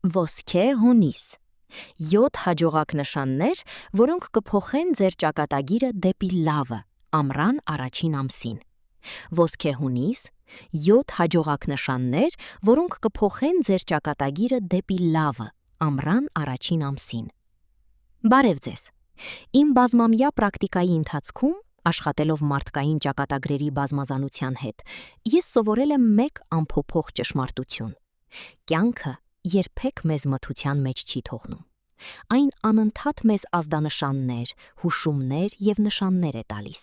Ոսկե հունիս 7 հաջողակ նշաններ, որոնք կփոխեն ձեր ճակատագիրը դեպի լավը ամռան առաջին ամսին։ Ոսկե հունիս 7 հաջողակ նշաններ, որոնք կփոխեն ձեր ճակատագիրը դեպի լավը ամռան առաջին ամսին։ Բարև ձեզ։ Իմ բազմամյա պրակտիկայի ընթացքում, աշխատելով մարդկային ճակատագրերի բազմազանության հետ, ես սովորել եմ մեկ անփոփոխ ճշմարտություն. կյանքը երբեք մեզ մթության մեջ չի թողնում։ Այն անընդհատ մեզ ազդանշաններ, հուշումներ և նշաններ է տալիս։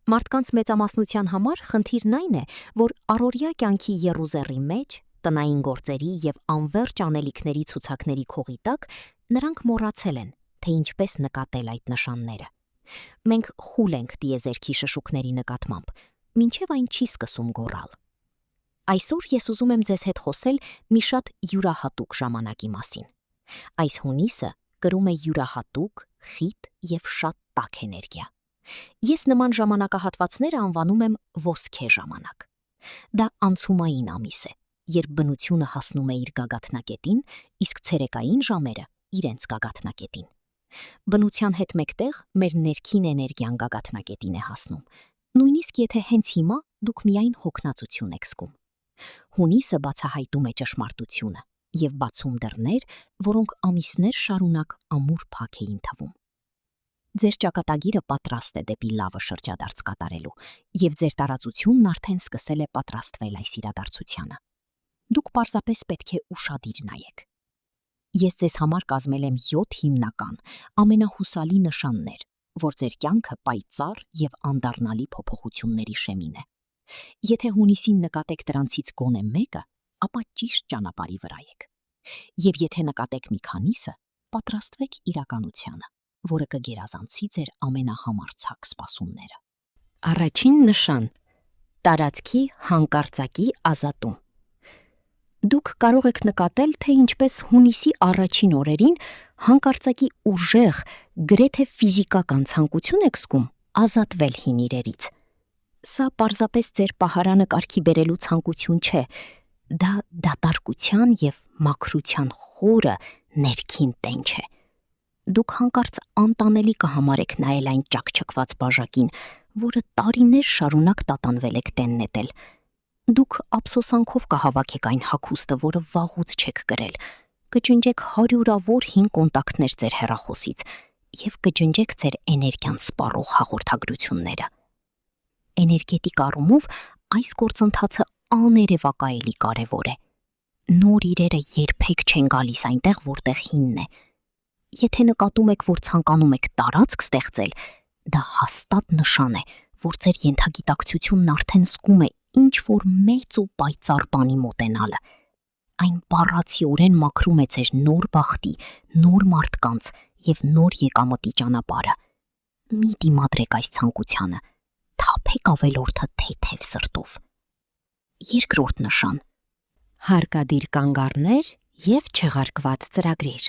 Մարդկանց մեծամասնության համար խնդիրն այն է, որ առօրյա կյանքի եռուզեռի մեջ, տնային գործերի և անվերջ անելիքների ցուցակների քողի տակ նրանք մոռացել են, թե ինչպես նկատել այդ նշանները։ Մենք խուլ ենք տիեզերքի շշուկների նկատմամբ, մինչև այն չի սկսում գոռալ։ Այսօր ես ուզում եմ ձեզ հետ խոսել մի շատ յուրահատուկ ժամանակի մասին։ Այս հունիսը կրում է յուրահատուկ, խիտ և շատ տաք էներգիա։ Ես նման ժամանակահատվածները անվանում եմ ոսկե ժամանակ։ Դա անցումային ամիս է, երբ բնությունը հասնում է իր գագաթնակետին, իսկ ցերեկային ժամերը իրենց գագաթնակետին։ Բնության հետ մեկտեղ մեր ներքին էներգիան գագաթնակետին է հասնում, նույնիսկ եթե հենց հիմա դուք միայն հոգնածություն եք զգում։ Հունիսը բացահայտում է ճշմարտությունը և բացում դռներ, որոնք ամիսներ շարունակ ամուր փակ էին թվում։ Ձեր ճակատագիրը պատրաստ է դեպի լավը շրջադարձ կատարելու, և ձեր տարածությունն արդեն սկսել է պատրաստվել այս իրադարձությանը։ Դուք պարզապես պետք է ուշադիր նայեք։ Ես ձեզ համար կազմել եմ 7 հիմնական, ամենահուսալի նշաններ, որ ձեր կյանքը պայծառ և անդառնալի փոփոխությունների շեմին է։ Եթե հունիսին նկատեք դրանցից գոնե մեկը, ապա ճիշտ ճանապարհի վրա եք։ Եվ եթե նկատեք մի քանիսը, պատրաստվեք իրականությանը, որը կգերազանցի ձեր ամենահամարձակ սպասումները։ Առաջին նշան՝ տարածքի հանկարծակի ազատում։ Դուք կարող եք նկատել, թե ինչպես հունիսի առաջին օրերին հանկարծակի ուժեղ, գրեթե ֆիզիկական ցանկություն եք զգում ազատվել հին իրերից։ Սա պարզապես ձեր պահարանը կարգի բերելու ցանկություն չէ, դա դատարկության և մաքրության խորը ներքին տենչ է։ Դուք հանկարծ անտանելի կհամարեք նայել այն ճաքճքված բաժակին, որը տարիներ շարունակ տատանվել եք տեն նետել։ Դուք ափսոսանքով կհավաքեք այն հագուստը, որը վաղուց չեք կրել, կջնջեք հարյուրավոր հին կոնտակտներ ձեր հեռախոսից և կջնջեք ձեր էներգիան սպառող հաղորդագրությունները։ Էներգետիկ առումով այս գործընթացը աներևակայելի կարևոր է։ Նոր իրերը երբեք չեն գալիս այնտեղ, որտեղ հինն է։ Եթե նկատում եք, որ ցանկանում եք տարածք ստեղծել, դա հաստատ նշան է, որ ձեր ենթագիտակցությունն արդեն զգում է ինչ-որ մեծ ու պայծառ բանի մոտենալը։ Այն բառացիորեն մաքրում է ձեր նոր բախտի, նոր մարդկանց և նոր եկամտի ճանապարհը։ Մի դիմադրեք այս ցանկությանը, թափեք ավելորդը թեթև սրտով։ Երկրորդ նշան՝ հարկադիր կանգառներ և չեղարկված ծրագրեր։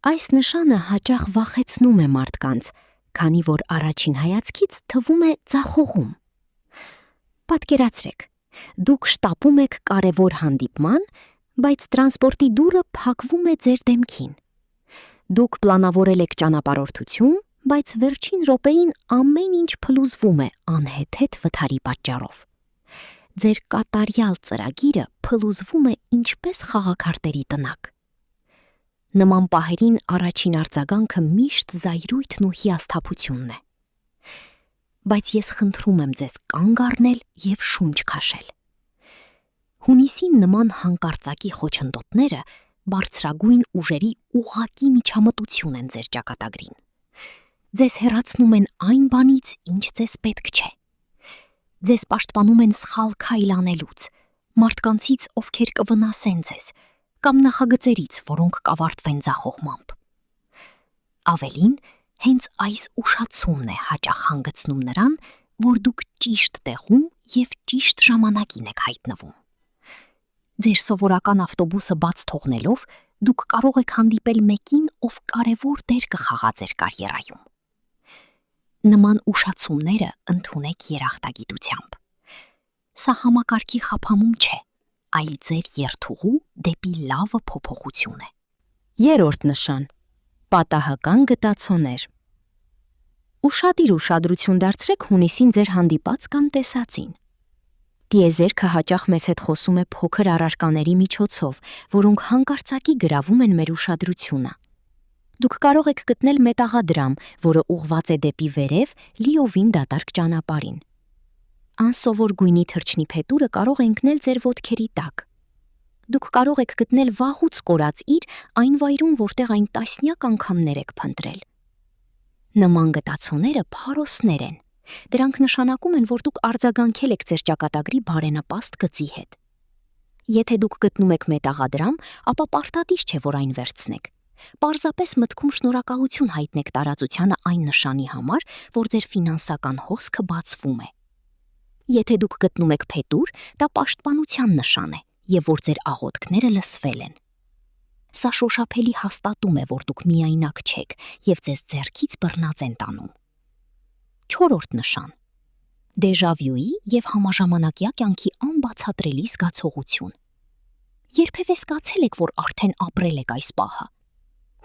Այս նշանը հաճախ վախեցնում է մարդկանց, քանի որ առաջին հայացքից թվում է ձախողում։ Պատկերացրեք, դուք շտապում եք կարևոր հանդիպման, բայց տրանսպորտի դուռը փակվում է ձեր դեմքին։ Դուք պլանավորել եք ճանապարհորդություն, բայց վերջին րոպեին ամեն ինչ փլուզվում է անհեթեթ վթարի պատճառով։ Ձեր կատարյալ ծրագիրը փլուզվում է ինչպես խաղաքարտերի տնակ։ Նման պահերին առաջին արձագանքը միշտ զայրույթն ու հիասթափությունն է։ Բայց ես խնդրում եմ ձեզ կանգ առնել և շունչ քաշել։ Հունիսին նման հանկարծակի խոչընդոտները բարձրագույն ուժերի ուղղակի միջամտություն են ձեր ճակատագրին։ Ձեզ հեռացնում են այն բանից, ինչ ձեզ պետք չէ։ Ձեզ պաշտպանում են սխալ քայլ անելուց, մարդկանցից, ովքեր կվնասեն ձեզ, կամ նախագծերից, որոնք կավարտվեն ձախողմամբ։ Ավելին, հենց այս ուշացումն է հաճախ հանգեցնում նրան, որ դուք ճիշտ տեղում և ճիշտ ժամանակին եք հայտնվում։ Ձեր սովորական ավտոբուսը բաց թողնելով, դուք կարող եք հանդիպել մեկին, ով կարևոր դեր կխաղա ձեր կարիերայում։ Նման ուշացումները ընդունեք երախտագիտությամբ։ Սա համակարգի խափամում չէ, այլ ձեր երթուղու դեպի լավը փոփոխություն է։ Երրորդ նշան՝ պատահական գտածոներ։ Ուշադրություն դարձրեք հունիսին ձեր հանդիպած կամ տեսածին։ Տիեզերքը հաճախ մեզ հետ խոսում է փոքր առարկաների միջոցով, որոնք հանկարծակի գրավում են մեր ուշադրությունը։ Դուք կարող եք գտնել մետաղադրամ, որը ուղղված է դեպի վերև լիովին դատարկ ճանապարհին։ Անսովոր գույնի թռչնի փետուրը կարող է ընկնել ձեր ոտքերի տակ։ Դուք կարող եք գտնել վաղուց կորած իր այն վայրում, որտեղ այն տասնյակ անգամներ եք փնտրել։ Նման գտածոները փարոսներ են։ Դրանք նշանակում են, որ դուք արձագանքել եք ձեր ճակատագրի բարենպաստ գծի հետ։ Եթե դուք գտնում եք մետաղադրամ, ապա պարտադիր չէ, որ այն վերցնեք։ Պարզապես մտքում շնորհակալություն հայտնեք տարածությանը այն նշանի համար, որ ձեր ֆինանսական հոսքը բացվում է։ Եթե դուք գտնում եք փետուր, դա պաշտպանության նշան է, եւ որ ձեր աղոթքները լսվել են։ Սա շոշափելի հաստատում է, որ դուք միայնակ չեք եւ ձեզ ձեռքից բռնած են տանում։ Չորրորդ նշան՝ դեժավյուի եւ համաժամանակյա կյանքի անբացատրելի զգացողություն։ Երբևէ զգացել եք, որ արդեն ապրել եք այս պահը։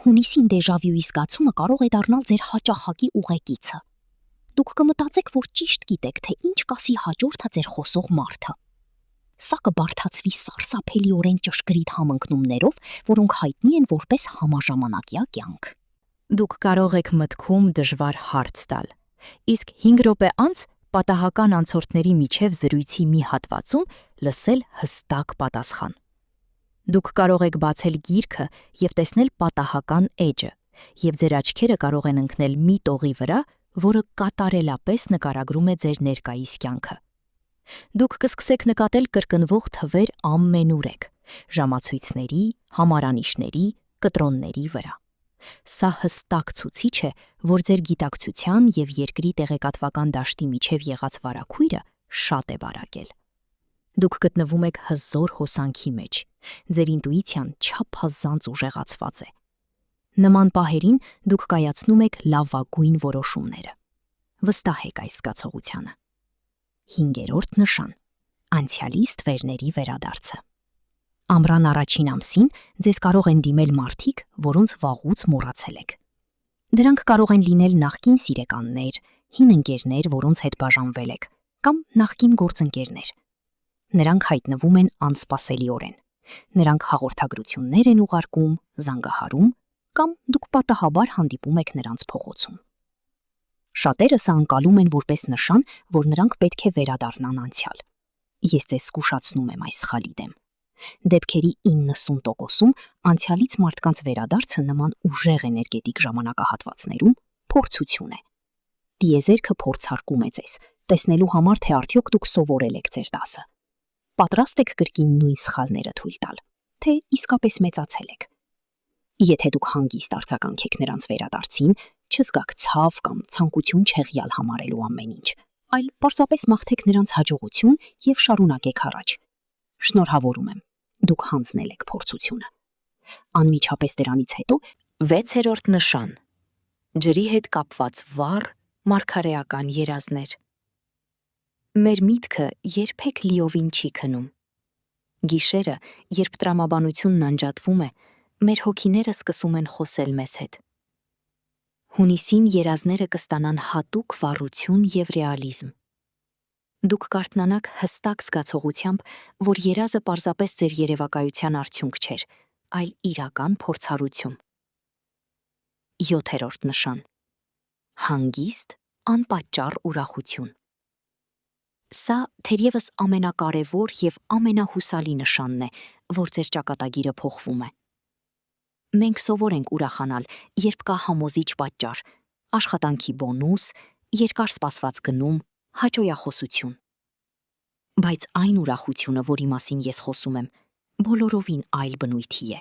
Հունիսին դեժավյուի զգացումը կարող է դառնալ ձեր հաճախակի ուղեկիցը։ Դուք կմտածեք, որ ճիշտ գիտեք, թե ինչ կասի հաջորդը ձեր խոսող մարդը։ Սա կբարդացվի սարսափելիորեն ճշգրիտ համընկնումներով, որոնք հայտնի են որպես համաժամանակյա կյանք։ Դուք կարող եք մտքում դժվար հարց տալ, իսկ 5 րոպե անց պատահական անցորդների միջև զրույցի մի հատվածում լսել հստակ պատասխան։ Դուք կարող եք բացել գիրքը եւ տեսնել պատահական էջը, եւ ձեր աչքերը կարող են ընկնել մի տողի վրա, որը կատարելապես նկարագրում է ձեր ներկայիս կյանքը։ Դուք կսկսեք նկատել կրկնվող թվեր ամենուրեք՝ ժամացույցների, համարանիշների, կտրոնների վրա։ Սա հստակ ցուցիչ է, որ ձեր գիտակցության եւ երկրի տեղեկատվական դաշտի միջև եղած վարակույրը շատ է վարակել։ Դուք գտնվում եք հզոր հոսանքի մեջ, ձեր ինտուիցիան չափազանց ուժեղացված է։ Նման պահերին դուք կայացնում եք լավագույն որոշումները։ Վստահեք այս զգացողությանը։ 5-րդ նշան՝ անցյալի ստվերների վերադարձը։ Ամռան առաջին ամսին ձեզ կարող են դիմել մարդիկ, որոնց վաղուց մոռացել եք։ Դրանք կարող են լինել նախկին սիրեկաններ, հին ընկերներ, որոնց հետ բաժանվել եք, կամ նախկին գործընկերներ։ Նրանք հայտնվում են անսպասելիորեն։ Նրանք հաղորդագրություններ են ուղարկում, զանգահարում, կամ դուք պատահաբար հանդիպում եք նրանց փողոցում։ Շատերը սա ընկալում են որպես նշան, որ նրանք պետք է վերադառնան անցյալ։ Ես ձեզ զգուշացնում եմ այս սխալի դեմ։ Դեպքերի 90%-ում անցյալից մարդկանց վերադարձը նման ուժեղ էներգետիկ ժամանակահատվածներում փորձություն է։ Տիեզերքը փորձարկում է ձեզ, տեսնելու համար, թե արդյոք դուք սովորել եք ձեր դասը։ Պատրաստ եք կրկին նույն սխալները թույլ տալ, թե իսկապես մեծացել եք։ Եթե դուք հանգիստ արձագանքեք նրանց վերադարձին, չզգաք ցավ կամ ցանկություն չեղյալ համարելու ամեն ինչ, այլ պարզապես մաղթեք նրանց հաջողություն եւ շարունակեք առաջ։ Շնորհավորում եմ, դուք հանձնել եք փորձությունը։ Անմիջապես դրանից հետո 6-րդ նշան՝ ջրի հետ կապված վառ մարգարեական երազներ։ Մեր միտքը երբեք լիովին չի քնում։ Գիշերը, երբ տրամաբանությունն անջատվում է, մեր հոգիները սկսում են խոսել մեզ հետ։ Հունիսին երազները կստանան հատուկ վառություն եւ ռեալիզմ։ Դուք կարթնանաք հստակ զգացողությամբ, որ երազը պարզապես ձեր երևակայության արդյունք չէր, այլ իրական փորձառություն։ 7-րդ նշան՝ հանգիստ, անպատճառ ուրախություն։ Սա թերևս ամենակարևոր եւ ամենահուսալի նշանն է, որ ձեր ճակատագիրը փոխվում է։ Մենք սովոր ենք ուրախանալ, երբ կա համոզիչ պատճառ, աշխատանքի բոնուս, երկար սպասված գնում, հաճոյախոսություն։ Բայց այն ուրախությունը, որի մասին ես խոսում եմ, բոլորովին այլ բնույթի է։